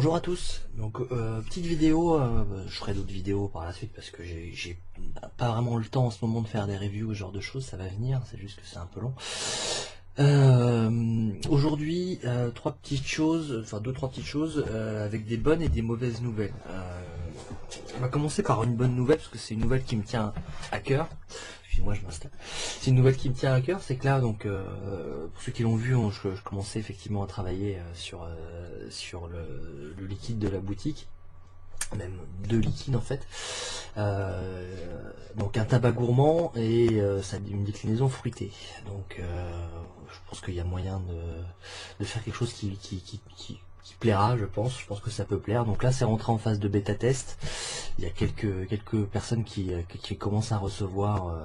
Bonjour à tous, donc petite vidéo, je ferai d'autres vidéos par la suite parce que j'ai pas vraiment le temps en ce moment de faire des reviews, ce genre de choses, ça va venir, c'est juste que c'est un peu long. Aujourd'hui, trois petites choses, enfin deux trois petites choses avec des bonnes et des mauvaises nouvelles. On va commencer par une bonne nouvelle parce que c'est une nouvelle qui me tient à cœur. Excusez-moi, je m'installe. C'est une nouvelle qui me tient à cœur, c'est que là, donc, pour ceux qui l'ont vu, je commençais effectivement à travailler sur le liquide de la boutique, même deux liquides en fait. Donc un tabac gourmand et une déclinaison fruitée. Donc je pense qu'il y a moyen de faire quelque chose qui plaira, je pense que ça peut plaire. Donc là c'est rentré en phase de bêta test. Il y a quelques personnes qui commencent à recevoir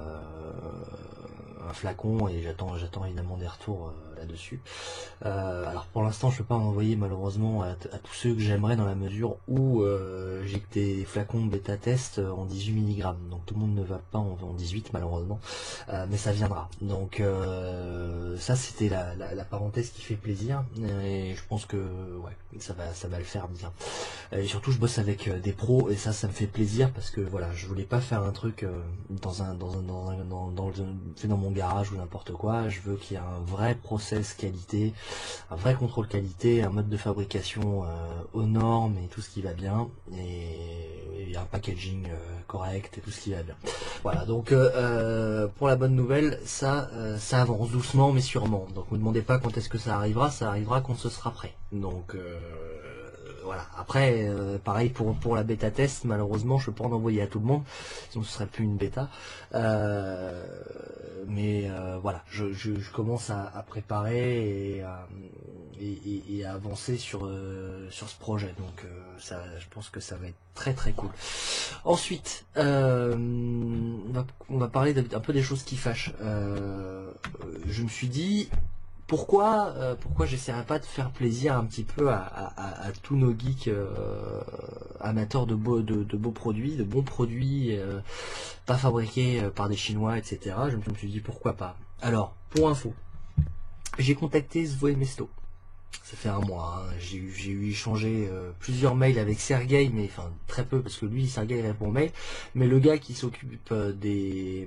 un flacon et j'attends évidemment des retours là-dessus. Alors pour l'instant je peux pas en envoyer malheureusement à tous ceux que j'aimerais dans la mesure où j'ai que des flacons de bêta test en 18 mg, donc tout le monde ne va pas en 18 malheureusement, mais ça viendra. Donc ça c'était la parenthèse qui fait plaisir et je pense que ouais, ça va le faire bien. Et surtout je bosse avec des pros et ça me fait plaisir parce que voilà, je voulais pas faire un truc fait dans mon garage ou n'importe quoi. Je veux qu'il y ait un vrai process qualité, un vrai contrôle qualité, un mode de fabrication aux normes et tout ce qui va bien, et un packaging correct et tout ce qui va bien. Voilà, donc pour la bonne nouvelle, ça avance doucement mais sûrement. Donc ne me demandez pas quand est-ce que ça arrivera quand ce sera prêt. Donc voilà. Après, pareil pour la bêta test, malheureusement, je peux pas en envoyer à tout le monde, sinon ce serait plus une bêta. Mais voilà, je commence à préparer et à avancer sur ce projet. Donc ça, je pense que ça va être très très cool. Ensuite, on va parler un peu des choses qui fâchent. Je me suis dit, pourquoi j'essaierais pas de faire plaisir un petit peu à tous nos geeks amateurs de beaux produits, de bons produits, pas fabriqués par des Chinois, etc. Je me suis dit pourquoi pas. Alors, pour info, j'ai contacté Zvoe Mesto. Ça fait un mois, hein. J'ai eu échangé plusieurs mails avec Sergueï, mais enfin très peu parce que lui, Sergueï répond mail. Mais le gars qui s'occupe des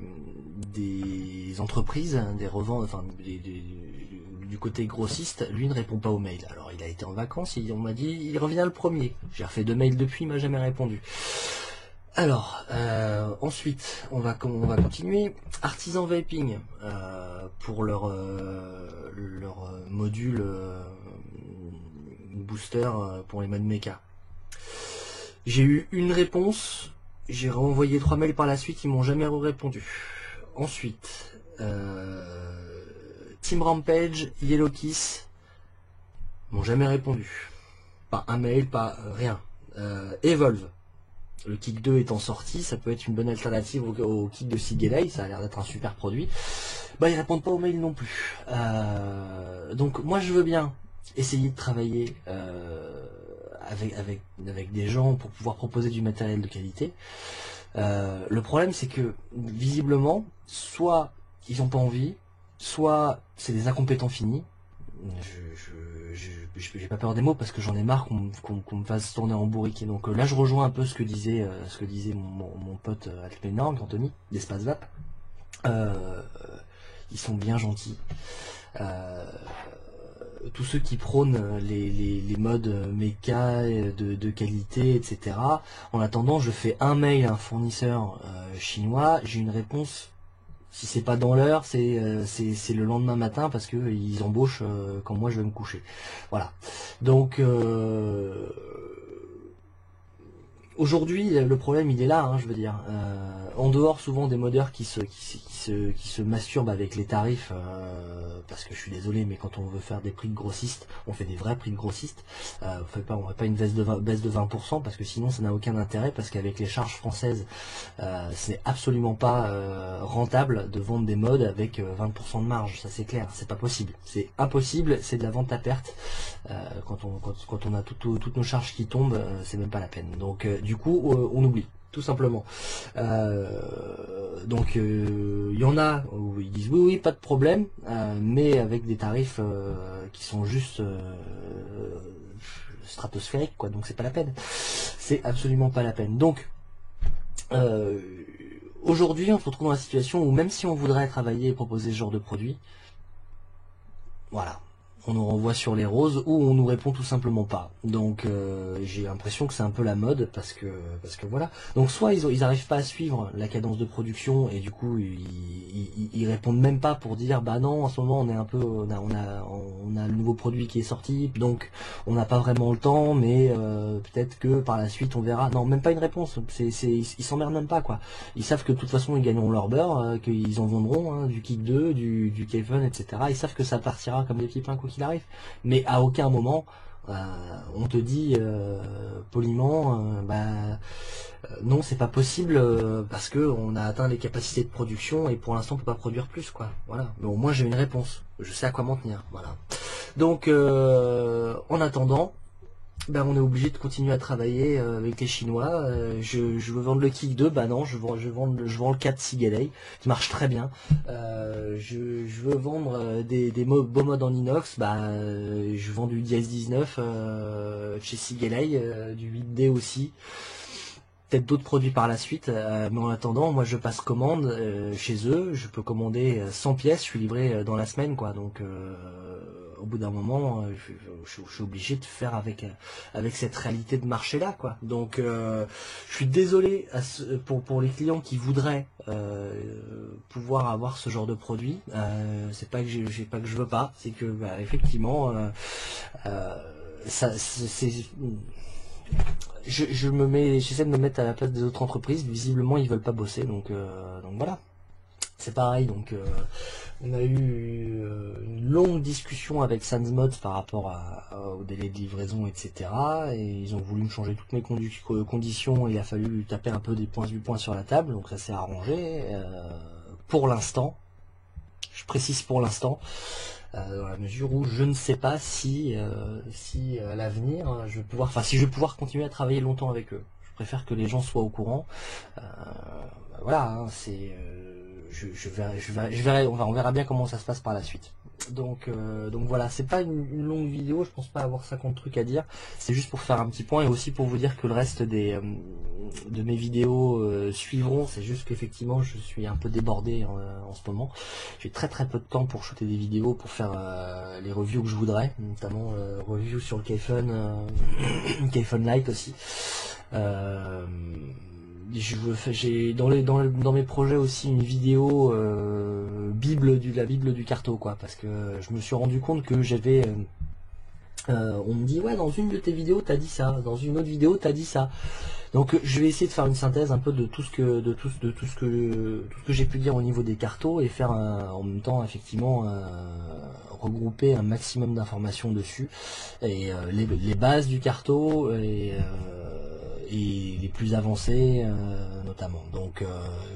entreprises, des reventes, enfin du côté grossiste, lui ne répond pas aux mails. Alors il a été en vacances, on m'a dit il revient le premier. J'ai refait 2 mails depuis, il m'a jamais répondu. Alors, ensuite, on va continuer. Artisan Vaping, pour leur module booster pour les modes mecha. J'ai eu une réponse, j'ai renvoyé 3 mails par la suite, ils m'ont jamais répondu. Ensuite, Team Rampage, Yellow Kiss, m'ont jamais répondu. Pas un mail, pas rien. Evolve. Le Kick 2 étant sorti, ça peut être une bonne alternative au Kick de Sigelei, ça a l'air d'être un super produit. Bah ils répondent pas aux mails non plus. Donc moi je veux bien essayer de travailler avec des gens pour pouvoir proposer du matériel de qualité. Le problème c'est que visiblement, soit ils ont pas envie, soit c'est des incompétents finis. J'ai pas peur des mots parce que j'en ai marre qu'on me fasse tourner en bourriquet. Donc là je rejoins un peu ce que disait mon pote Alcménorg, Anthony, d'Espace Vap. Ils sont bien gentils. Tous ceux qui prônent les modes méca de qualité, etc. En attendant, je fais un mail à un fournisseur chinois, j'ai une réponse. Si c'est pas dans l'heure, c'est le lendemain matin parce que ils embauchent quand moi je vais me coucher. Voilà. Donc aujourd'hui le problème il est là, hein, je veux dire. En dehors souvent des modeurs qui se masturbent avec les tarifs, parce que je suis désolé, mais quand on veut faire des prix de grossistes, on fait des vrais prix de grossistes. On fait pas une baisse de 20% parce que sinon ça n'a aucun intérêt, parce qu'avec les charges françaises, c'est absolument pas rentable de vendre des modes avec 20% de marge. Ça c'est clair, c'est pas possible, c'est impossible, c'est de la vente à perte. Quand on a toutes nos charges qui tombent, c'est même pas la peine. Donc du coup on oublie tout simplement. Donc il y en a où ils disent oui pas de problème, mais avec des tarifs qui sont juste stratosphérique, quoi. Donc c'est pas la peine. C'est absolument pas la peine. Donc aujourd'hui, on se retrouve dans la situation où même si on voudrait travailler et proposer ce genre de produit, voilà, on nous renvoie sur les roses ou on nous répond tout simplement pas. Donc j'ai l'impression que c'est un peu la mode parce que voilà. Donc soit ils arrivent pas à suivre la cadence de production et du coup ils répondent même pas pour dire bah non, en ce moment on est un peu on a le nouveau produit qui est sorti, donc on n'a pas vraiment le temps, mais peut-être que par la suite on verra. Non, même pas une réponse. Ils s'emmerdent même pas, quoi. Ils savent que de toute façon ils gagneront leur beurre, qu'ils en vendront, hein, du Kick 2, du K-Fun, etc. Ils savent que ça partira comme des petits pains quoi qu'il arrive. Mais à aucun moment on te dit poliment non, c'est pas possible parce que on a atteint les capacités de production et pour l'instant on peut pas produire plus, quoi. Voilà. Mais au moins j'ai une réponse. Je sais à quoi m'en tenir. Voilà. Donc en attendant, ben, on est obligé de continuer à travailler avec les Chinois. Je veux vendre le Kick 2, bah non, je vends le 4 Sigalei, qui marche très bien. Je veux vendre des beaux modes en inox, je vends du Diaz 19 chez Sigalei, du 8D aussi. Peut-être d'autres produits par la suite, mais en attendant, moi je passe commande chez eux, je peux commander 100 pièces, je suis livré dans la semaine, quoi. Donc au bout d'un moment, je suis obligé de faire avec cette réalité de marché là, quoi. Donc je suis désolé pour les clients qui voudraient pouvoir avoir ce genre de produit. C'est pas que je veux pas, c'est que effectivement ça c'est j'essaie de me mettre à la place des autres entreprises. Visiblement ils veulent pas bosser, donc voilà. C'est pareil, donc on a eu une longue discussion avec SansMod par rapport au délai de livraison, etc. Et ils ont voulu me changer toutes mes conditions, et il a fallu taper un peu du poing sur la table, donc ça s'est arrangé. Pour l'instant, je précise pour l'instant, dans la mesure où je ne sais pas si à l'avenir si je vais pouvoir continuer à travailler longtemps avec eux. Je préfère que les gens soient au courant. Voilà, hein, c'est je verrai, on verra bien comment ça se passe par la suite. Donc voilà, c'est pas une longue vidéo, je pense pas avoir 50 trucs à dire, c'est juste pour faire un petit point et aussi pour vous dire que le reste de mes vidéos suivront. C'est juste qu'effectivement je suis un peu débordé en ce moment. J'ai très peu de temps pour shooter des vidéos, pour faire les reviews que je voudrais, notamment review sur le K-Fun, K-Fun Lite aussi. J'ai dans mes projets aussi une vidéo la Bible du carto, quoi, parce que je me suis rendu compte que j'avais on me dit ouais, dans une de tes vidéos t'as dit ça, dans une autre vidéo t'as dit ça. Donc je vais essayer de faire une synthèse un peu de tout ce que j'ai pu dire au niveau des cartos, et faire en même temps effectivement regrouper un maximum d'informations dessus, et les bases du carto, et les plus avancés notamment. Donc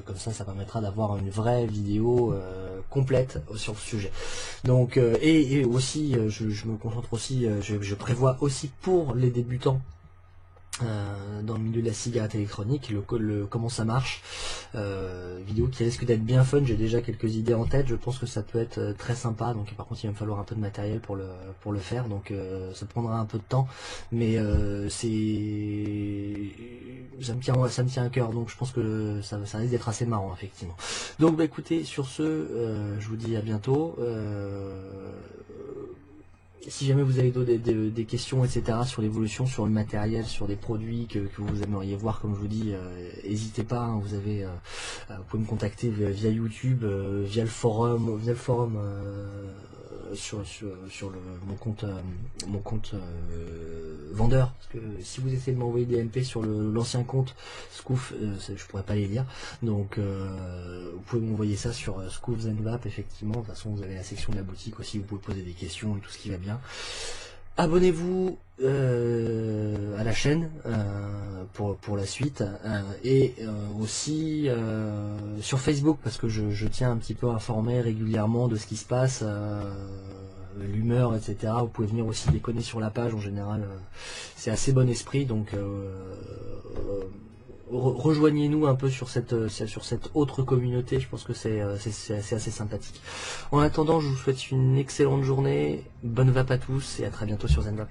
comme ça permettra d'avoir une vraie vidéo complète sur le sujet. Donc et aussi je me concentre aussi, je prévois aussi pour les débutants dans le milieu de la cigarette électronique, comment ça marche, vidéo qui risque d'être bien fun. J'ai déjà quelques idées en tête, je pense que ça peut être très sympa. Donc par contre il va me falloir un peu de matériel pour le faire, donc ça prendra un peu de temps, mais ça me tient à cœur, donc je pense que ça risque d'être assez marrant effectivement. Donc écoutez, sur ce je vous dis à bientôt. Si jamais vous avez des questions, etc., sur l'évolution, sur le matériel, sur des produits que vous aimeriez voir, comme je vous dis, n'hésitez pas, hein, vous pouvez me contacter via YouTube, via le forum sur mon compte vendeur, parce que si vous essayez de m'envoyer des MP sur l'ancien compte Scoof, je pourrais pas les lire, donc vous pouvez m'envoyer ça sur Scoof Zenvap. Effectivement, de toute façon vous avez la section de la boutique aussi, vous pouvez poser des questions et tout ce qui va bien. Abonnez-vous à la chaîne pour la suite, et aussi sur Facebook, parce que je tiens un petit peu informé régulièrement de ce qui se passe, l'humeur, etc. Vous pouvez venir aussi déconner sur la page, en général c'est assez bon esprit, donc rejoignez-nous un peu sur cette autre communauté. Je pense que c'est assez sympathique. En attendant, je vous souhaite une excellente journée, bonne vape à tous et à très bientôt sur Zenvap.